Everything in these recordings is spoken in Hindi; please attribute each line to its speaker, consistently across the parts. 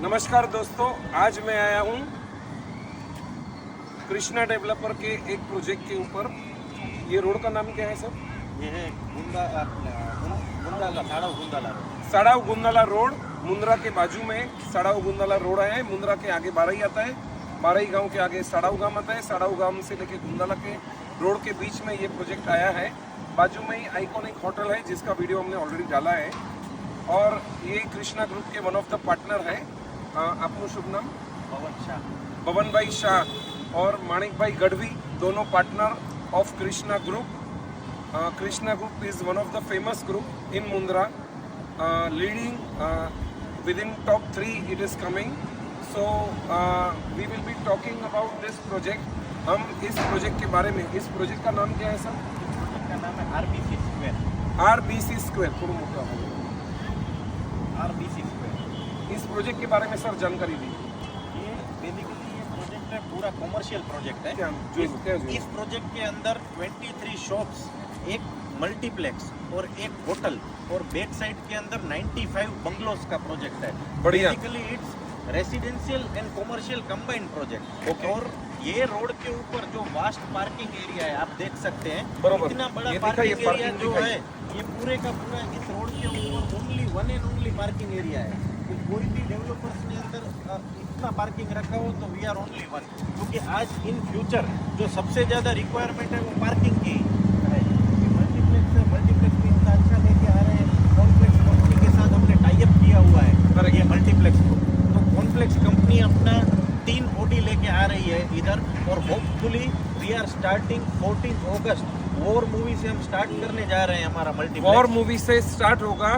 Speaker 1: नमस्कार दोस्तों, आज मैं आया हूँ कृष्णा डेवलपर के एक प्रोजेक्ट के ऊपर। ये रोड का नाम क्या है सर?
Speaker 2: ये है गुंदाला
Speaker 1: सड़ाव गुंदाला रोड। मुंद्रा के बाजू में सड़ाव गुंदाला रोड है। मुंद्रा के आगे बारही आता है, बारही गांव के आगे सड़ाव गांव आता है। सड़ाव गांव से लेके गुंदाला के रोड के बीच में ये प्रोजेक्ट आया है। बाजू में ही आइकॉनिक होटल है जिसका वीडियो हमने ऑलरेडी डाला है। और ये कृष्णा ग्रुप के वन ऑफ द पार्टनर है। आपको शुभ नाम? पवन भाई शाह और माणिक भाई गढ़वी, दोनों partner of Krishna group. Krishna group is one of the famous group in Mundra, leading with in top 3 it is coming. So we will be talking about this project. हम इस प्रोजेक्ट के बारे में, इस प्रोजेक्ट का नाम क्या है सर?
Speaker 2: इसका नाम है आरबीसी स्क्वायर।
Speaker 1: आरबीसी स्क्वायर, थोड़ा मोटा हो।
Speaker 2: आरबीसी स्क्वायर
Speaker 1: इस प्रोजेक्ट के बारे में सर जानकारी दी।
Speaker 2: ये बेसिकली ये प्रोजेक्ट है, पूरा कॉमर्शियल प्रोजेक्ट है।
Speaker 1: क्या
Speaker 2: इस प्रोजेक्ट के अंदर 23 शॉप्स, एक मल्टीप्लेक्स और एक होटल और बैक साइड के अंदर 95 बंगलोज का प्रोजेक्ट है।
Speaker 1: बढ़िया।
Speaker 2: Basically it's residential and commercial combined project.
Speaker 1: Okay.
Speaker 2: और ये रोड के ऊपर जो वास्ट पार्किंग एरिया है आप देख सकते हैं।
Speaker 1: बरोबर।
Speaker 2: इतना बड़ा
Speaker 1: ये दिखाइए,
Speaker 2: पार्किंग एरिया
Speaker 1: parking
Speaker 2: जो
Speaker 1: दिखाइए।
Speaker 2: है ये पूरे का पूरा इस रोड के ऊपर only one and only parking area है। तो कोई भी डेवलपर्स ने अंदर इतना पार्किंग रखा हो तो वी आर ओनली वन, क्योंकि आज इन फ्यूचर जो सबसे ज़्यादा रिक्वायरमेंट है वो पार्किंग की है। मल्टीप्लेक्स है, मल्टीप्लेक्स भी इतना अच्छा लेके आ रहे हैं। कॉम्प्लेक्स कंपनी के साथ हमने टाई अप किया हुआ है ये मल्टीप्लेक्स को। तो कॉम्प्लेक्स कंपनी अपना 3 ओडी लेके आ रही है इधर, और hopefully we are starting 14 August War movie से हम स्टार्ट करने जा रहे हैं हमारा मल्टीप्लेक्स।
Speaker 1: वॉर मूवी से स्टार्ट होगा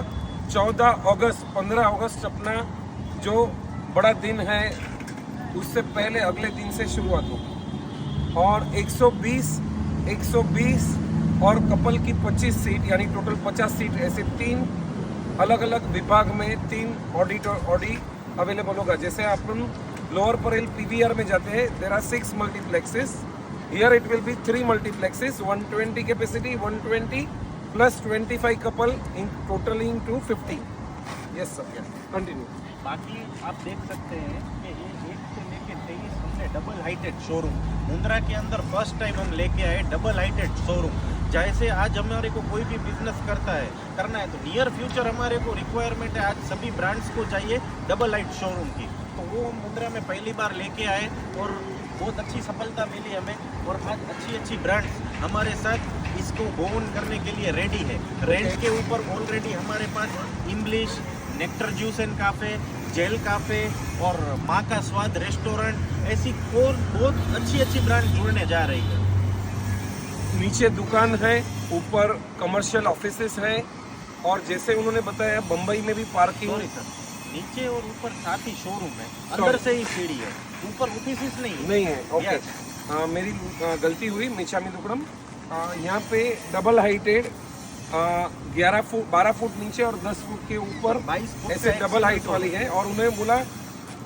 Speaker 1: 14 अगस्त। 15 अगस्त अपना जो बड़ा दिन है उससे पहले अगले दिन से शुरुआत होगी। और 120 और कपल की 25 सीट, यानी टोटल 50 सीट, ऐसे 3 अलग अलग विभाग में 3 ऑडी अवेलेबल होगा। जैसे अपन लोअर परेल पीवीआर में जाते हैं, there are 6 multiplexes. Here it will be 3 multiplexes, 120 capacity, 120 plus 25 couple in totaling to 50। Yes sir, yes continue.
Speaker 2: बाकी आप देख सकते हैं कि ये 1 से लेके 23 हमने डबल हाइटेड शोरूम मुंद्रा के अंदर फर्स्ट टाइम हम लेके आए। डबल हाइटेड शोरूम, जैसे आज हमारे को कोई भी बिजनेस करना है तो नियर फ्यूचर हमारे को रिक्वायरमेंट है, आज सभी ब्रांड्स को चाहिए डबल हाइट शोरूम की। तो वो हम मुंद्रा में पहली बार लेके आए और बहुत अच्छी सफलता मिली हमें। और आज अच्छी ब्रांड्स हमारे साथ इसको गो ऑन करने के लिए रेडी है। रेंज के ऊपर ऑलरेडी हमारे पास English, nectar juice and cafe, jail cafe और माँ का स्वाद रेस्टोरेंट, ऐसी और बहुत अच्छी ब्रांड जुड़ने जा रही है।
Speaker 1: नीचे दुकान है, ऊपर कमर्शियल ऑफिसेस हैं, और जैसे उन्होंने बताया बम्बई में भी पार्किंग।
Speaker 2: सॉरी सर, नीचे और ऊपर साथ ही शोरूम है, अंदर से ही सीढ़ी है, ऊपर ऑफिस नहीं
Speaker 1: है। ओके, मेरी गलती हुई, मिचामी दुकड़म। यहाँ पे डबल हाइटेड 12 फुट नीचे और 10 फुट के ऊपर
Speaker 2: 22 फुट
Speaker 1: ऐसे डबल हाइट वाली है। और उन्हें बोला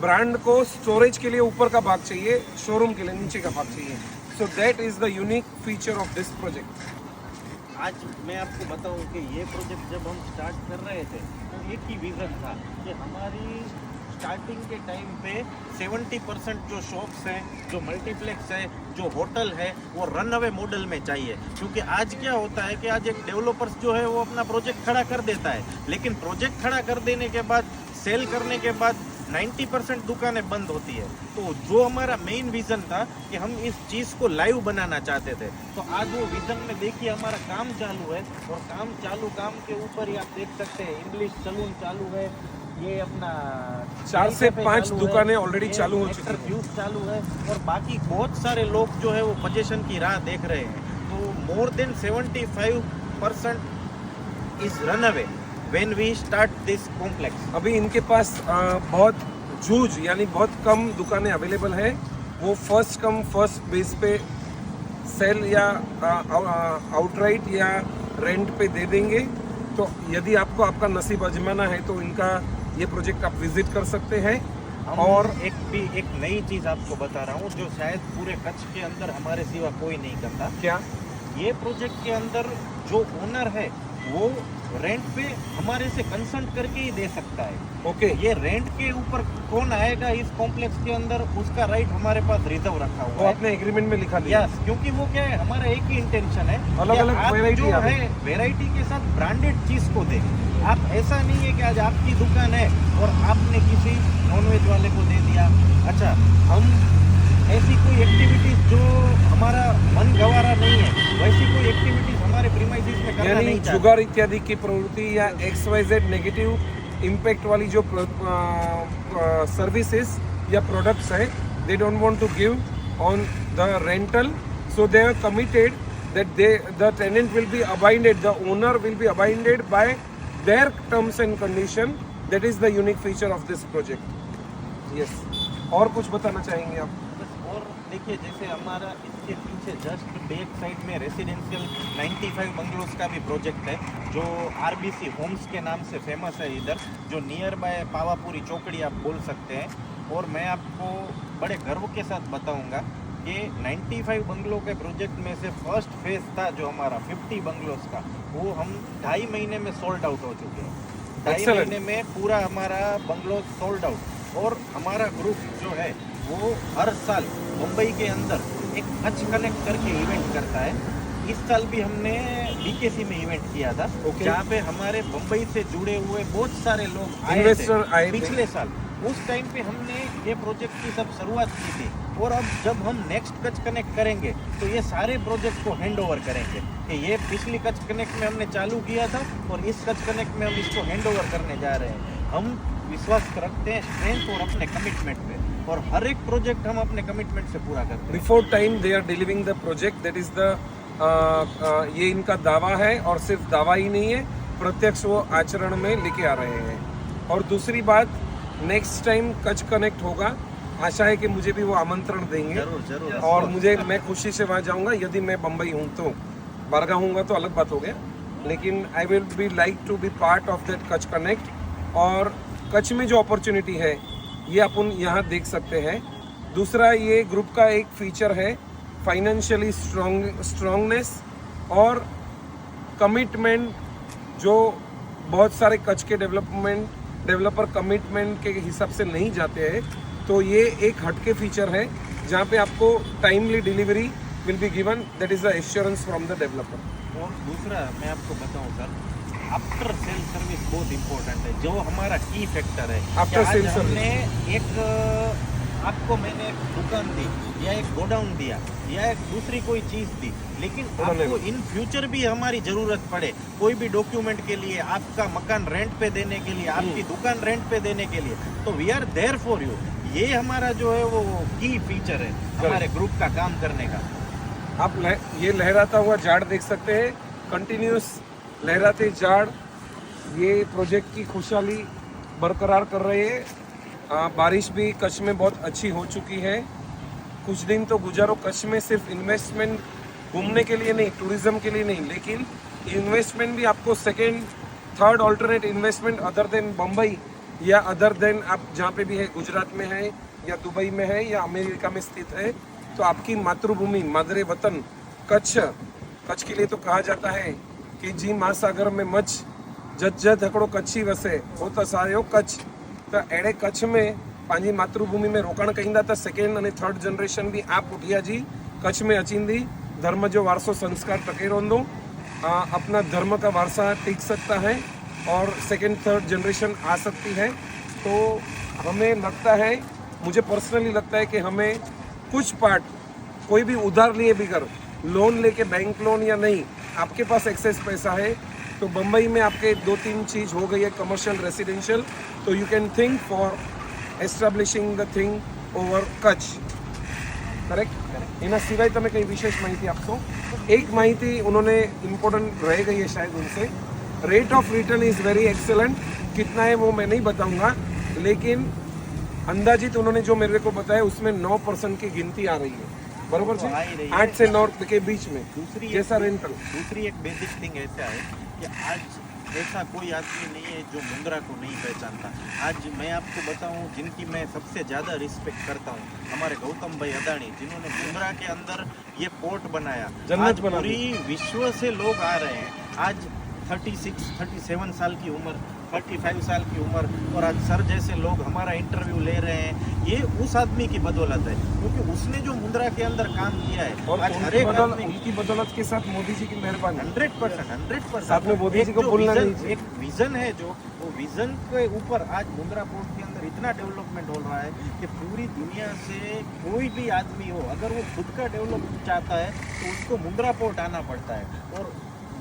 Speaker 1: ब्रांड को स्टोरेज के लिए ऊपर का भाग चाहिए, शोरूम के लिए नीचे का भाग चाहिए। So that is the unique feature of this project.
Speaker 2: आज मैं आपको बताऊं कि ये प्रोजेक्ट जब हम स्टार्ट कर रहे थे तो एक ही विज़न था कि हमारी स्टार्टिंग के टाइम पे 70% जो शॉप्स हैं, जो मल्टीप्लेक्स है, जो होटल है, वो रन अवे मॉडल में चाहिए। क्योंकि आज क्या होता है कि आज एक डेवलपर्स जो है वो अपना प्रोजेक्ट खड़ा कर देता है, लेकिन प्रोजेक्ट खड़ा कर देने के बाद, सेल करने के बाद 90% दुकानें बंद होती है। तो जो हमारा मेन विज़न था कि हम इस चीज़ को लाइव बनाना चाहते थे, तो आज वो विज़न में देखिए हमारा काम चालू है। और काम के ऊपर ही आप देख सकते हैं इंग्लिश सलून चालू है, ये अपना
Speaker 1: 4 से 5 दुकानें ऑलरेडी चालू हो चुकी हैं,
Speaker 2: जूस चालू है, और बाकी बहुत सारे लोग जो है वो पोजीशन की राह देख रहे हैं। तो more than 75% is run away when we start this complex.
Speaker 1: अभी इनके पास बहुत जूझ, यानी बहुत कम दुकानें अवेलेबल है। वो फर्स्ट कम फर्स्ट बेस पे सेल या आउटराइट या रेंट पे दे देंगे। तो यदि आपको आपका नसीब आजमाना है तो इनका ये प्रोजेक्ट आप विजिट कर सकते हैं।
Speaker 2: और एक नई चीज़ आपको बता रहा हूँ जो शायद पूरे कच्छ के अंदर हमारे सिवा कोई नहीं करता।
Speaker 1: क्या?
Speaker 2: ये प्रोजेक्ट के अंदर जो ओनर है वो रेंट पे हमारे से कंसल्ट करके ही दे सकता है।
Speaker 1: ओके
Speaker 2: ये रेंट के ऊपर कौन आएगा इस कॉम्प्लेक्स के अंदर, उसका राइट हमारे पास रिजर्व रखा
Speaker 1: वो
Speaker 2: हुआ है।
Speaker 1: आपने एग्रीमेंट में लिखा दिया।
Speaker 2: यस, क्योंकि वो क्या है, हमारा एक ही इंटेंशन है,
Speaker 1: अलग-अलग
Speaker 2: कि आप
Speaker 1: variety
Speaker 2: जो
Speaker 1: आ रही
Speaker 2: है वैरायटी के साथ ब्रांडेड चीज को दें। आप ऐसा नहीं है कि आज आपकी दुकान है और आपने किसी नॉनवेज वाले को दे दिया। अच्छा, हम ऐसी कोई एक्टिविटीज जो हमारा मन गंवारा नहीं है, वैसी कोई एक्टिविटीज हमारे प्रीमाइसेस में करना
Speaker 1: यानी
Speaker 2: नहीं चाहते।
Speaker 1: जुगार इत्यादि की प्रवृत्ति या XYZ नेगेटिव इम्पैक्ट वाली जो सर्विसेज या प्रोडक्ट्स है, they don't want to give on the rental, so they are committed that the tenant will be abided, the owner will be abided by their terms and condition. That is the unique feature of this project. Yes. और कुछ बताना चाहेंगे आप?
Speaker 2: बस, और देखिए, जैसे हमारा इसके पीछे जस्ट बैक साइड में रेसिडेंशियल 95 बंगलोज का भी प्रोजेक्ट है, जो RBC होम्स के नाम से फेमस है इधर, जो नियर बाय पावापुरी चौकड़ी आप बोल सकते हैं। और मैं आपको बड़े गर्व के साथ बताऊंगा कि 95 बंगलों के प्रोजेक्ट में से फर्स्ट फेज था जो हमारा 50 बंगलोज का, वो हम 2.5 महीने में सोल्ड आउट हो चुके हैं। 2.5
Speaker 1: Excellent.
Speaker 2: महीने में पूरा हमारा बंगलो सोल्ड आउट। और हमारा ग्रुप जो है वो हर साल मुंबई के अंदर एक कच्छ कनेक्ट करके इवेंट करता है। इस साल भी हमने BKC में इवेंट किया था,
Speaker 1: Okay.
Speaker 2: जहाँ पे हमारे मुंबई से जुड़े हुए बहुत सारे लोग आए
Speaker 1: Investor
Speaker 2: थे
Speaker 1: आए थे।
Speaker 2: पिछले साल। उस टाइम पे हमने ये प्रोजेक्ट की सब शुरुआत की थी, और अब जब हम नेक्स्ट कच्छ कनेक्ट करेंगे तो ये सारे प्रोजेक्ट को हैंड ओवर करेंगे कि ये पिछली कच्छ कनेक्ट में हमने चालू किया था और इस कच्छ कनेक्ट में हम इसको हैंड ओवर करने जा रहे हैं। हम विश्वास रखते हैं स्ट्रेंथ और अपने कमिटमेंट पे, और हर एक प्रोजेक्ट हम अपने कमिटमेंट से पूरा करते हैं।
Speaker 1: Before time they are delivering the project, that is the ये इनका दावा है, और सिर्फ दावा ही नहीं है, प्रत्यक्ष वो आचरण में लेके आ रहे हैं। और दूसरी बात, नेक्स्ट टाइम कच्छ कनेक्ट होगा, आशा है कि मुझे भी वो आमंत्रण देंगे,
Speaker 2: जरूर जरूर।
Speaker 1: और मैं खुशी से वहाँ जाऊँगा। यदि मैं बम्बई हूँ तो, बारगा हूँगा तो अलग बात हो गया, लेकिन I will be like to be part of that Kutch connect. और कच्छ में जो अपॉर्चुनिटी है ये अपन यहाँ देख सकते हैं। दूसरा, ये ग्रुप का एक फीचर है फाइनेंशियली स्ट्रांगनेस और कमिटमेंट, जो बहुत सारे कच्छ के डेवलपर कमिटमेंट के हिसाब से नहीं जाते हैं। तो ये एक हटके फीचर है जहाँ पे आपको timely delivery will be given, that is the assurance from the developer.
Speaker 2: और दूसरा मैं आपको बताऊं सर, आफ्टर सेल सर्विस बहुत इम्पोर्टेंट है, जो हमारा की फैक्टर है।
Speaker 1: After
Speaker 2: कि आज
Speaker 1: sale
Speaker 2: हमने एक आपको मैंने एक दुकान दी या एक गोडाउन दिया या एक दूसरी कोई चीज दी, लेकिन आपको इन फ्यूचर भी हमारी जरूरत पड़े कोई भी डॉक्यूमेंट के लिए, आपका मकान रेंट पे देने के लिए, आपकी दुकान रेंट पे देने के लिए, तो we are there for you. ये हमारा जो है वो की फीचर है हमारे ग्रुप का काम करने का।
Speaker 1: आप ये लहराता हुआ झाड़ देख सकते हैं, कंटिन्यूस लहराते झाड़ ये प्रोजेक्ट की खुशहाली बरकरार कर रहे हैं। बारिश भी कच्छ में बहुत अच्छी हो चुकी है। कुछ दिन तो गुजारो कच्छ में सिर्फ इन्वेस्टमेंट घूमने के लिए नहीं, टूरिज्म के लिए नहीं, लेकिन इन्वेस्टमेंट भी आपको second third alternate investment other than Bombay या अदर देन आप जहाँ पे भी है, गुजरात में है या दुबई में है या अमेरिका में स्थित है, तो आपकी मातृभूमि मादरे वतन कच्छ के लिए तो कहा जाता है कि जी महासागर में मच जद हकड़ो कच्छी वसे हो तो सारो कच्छ। तो अड़े कच्छ में पंहिंजी मातृभूमि में रोकाण कईंदा त सेकेंड अने थर्ड जनरेशन भी आप पुठिया जी कच्छ में अचींदी, धर्म जो वारसो संस्कार टके रहंदो, अपना धर्म का वारसा टिक सकता है और सेकेंड थर्ड जनरेशन आ सकती है। तो हमें लगता है, मुझे पर्सनली लगता है कि हमें कुछ पार्ट कोई भी उधार लिए बिगर लोन लेके, बैंक लोन या नहीं, आपके पास एक्सेस पैसा है तो बम्बई में आपके 2-3 चीज़ हो गई है कमर्शियल रेसिडेंशियल, तो you can think for એસ્ટાબ્લિશિંગ the thing over Kutch. Correct. એના સિવાય તમે કઈ વિશેષ માહિતી આપશો? एक माहिती उन्होंने इम्पोर्टेंट रह गई है शायद उनसे, rate of return is very excellent. कितना है वो मैं नहीं बताऊंगा, लेकिन अंदाजित उन्होंने जो मेरे को बताया उसमें 9% की गिनती आ रही है. बरोबर है, 8 से 9 के बीच में जैसा रेंटल.
Speaker 2: दूसरी एक बेसिक थिंग ऐसा है कि आज ऐसा कोई आदमी नहीं है जो मुंद्रा को नहीं पहचानता. आज मैं आपको बताऊं, जिनकी मैं सबसे ज़्यादा रिस्पेक्ट करता हूं, हमारे गौतम भाई अदानी, जिन्होंने मुंद्रा के अंदर ये पोर्ट बनाया.
Speaker 1: जन्नत
Speaker 2: आज
Speaker 1: बना दी.
Speaker 2: पूरी विश्व से लोग आ रहे हैं. आज 37 साल की उम्र, 35 साल की उम्र, और आज सर जैसे लोग हमारा इंटरव्यू ले रहे हैं, ये उस आदमी की बदौलत है, क्योंकि उसने जो मुंद्रा के अंदर काम किया है,
Speaker 1: और
Speaker 2: आज हर एक आदमी
Speaker 1: उनकी बदौलत के साथ मोदी जी की मेहरबानी।
Speaker 2: 100%।
Speaker 1: साथ में मोदी जी को भूलना नहीं चाहिए।
Speaker 2: एक विजन है, जो वो विजन के ऊपर आज मुंद्रा पोर्ट के अंदर इतना डेवलपमेंट हो रहा है कि पूरी दुनिया से कोई भी आदमी हो, अगर वो खुद का डेवलपमेंट चाहता है तो उसको मुंद्रा पोर्ट आना पड़ता है। और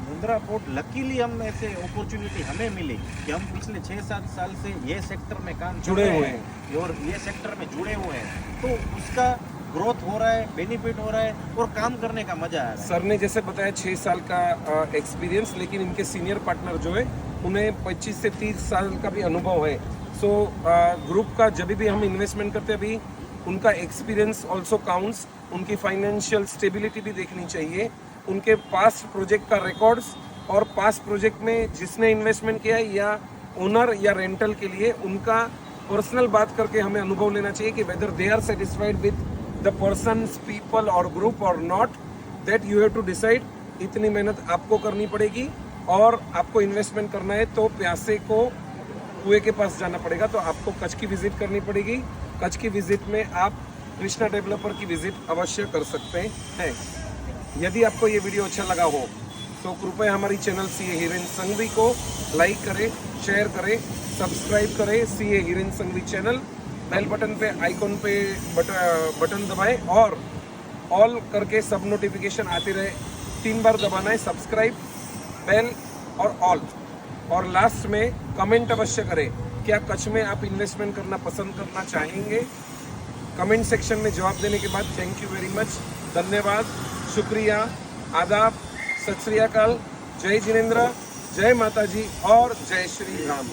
Speaker 2: मुंद्रा पोर्ट लकीली हम ऐसे अपॉर्चुनिटी हमें मिली कि हम पिछले 6-7 साल से ये सेक्टर में काम
Speaker 1: जुड़े हुए हैं
Speaker 2: और ये सेक्टर में जुड़े हुए हैं, तो उसका ग्रोथ हो रहा है, बेनिफिट हो रहा है और काम करने का मजा आ रहा है।
Speaker 1: सर ने जैसे बताया 6 साल का एक्सपीरियंस, लेकिन इनके सीनियर पार्टनर जो है उन्हें 25 से 30 साल का भी अनुभव है। सो ग्रुप का जब भी हम इन्वेस्टमेंट करते हैं, अभी उनका एक्सपीरियंस ऑल्सो काउंट्स, उनकी फाइनेंशियल स्टेबिलिटी भी देखनी चाहिए, उनके पास्ट प्रोजेक्ट का रिकॉर्ड्स, और पास्ट प्रोजेक्ट में जिसने इन्वेस्टमेंट किया है या ओनर या रेंटल के लिए उनका पर्सनल बात करके हमें अनुभव लेना चाहिए कि whether they are satisfied with the persons, people और ग्रुप और not, that you have to decide. इतनी मेहनत आपको करनी पड़ेगी, और आपको इन्वेस्टमेंट करना है तो प्यासे को कुएं के पास जाना पड़ेगा। तो आपको कच्छ की विजिट करनी पड़ेगी। कच्छ की विजिट में आप कृष्णा डेवलपर की विजिट अवश्य कर सकते हैं। यदि आपको ये वीडियो अच्छा लगा हो तो कृपया हमारी चैनल सीए हिरेन संघवी को लाइक करें, शेयर करें, सब्सक्राइब करें CA Hiren Sanghvi channel. Bell button पे आइकॉन पे बटन दबाएं और ऑल करके सब नोटिफिकेशन आते रहे। 3 बार दबाना है, सब्सक्राइब, बेल और ऑल। और लास्ट में कमेंट अवश्य करें, क्या कच्छ में आप इन्वेस्टमेंट करना पसंद करना चाहेंगे? कमेंट सेक्शन में जवाब देने के बाद थैंक यू वेरी मच, धन्यवाद, शुक्रिया, आदाब, सत श्री अकाल, जय जिनेंद्र, जय माता जी और जय श्री राम।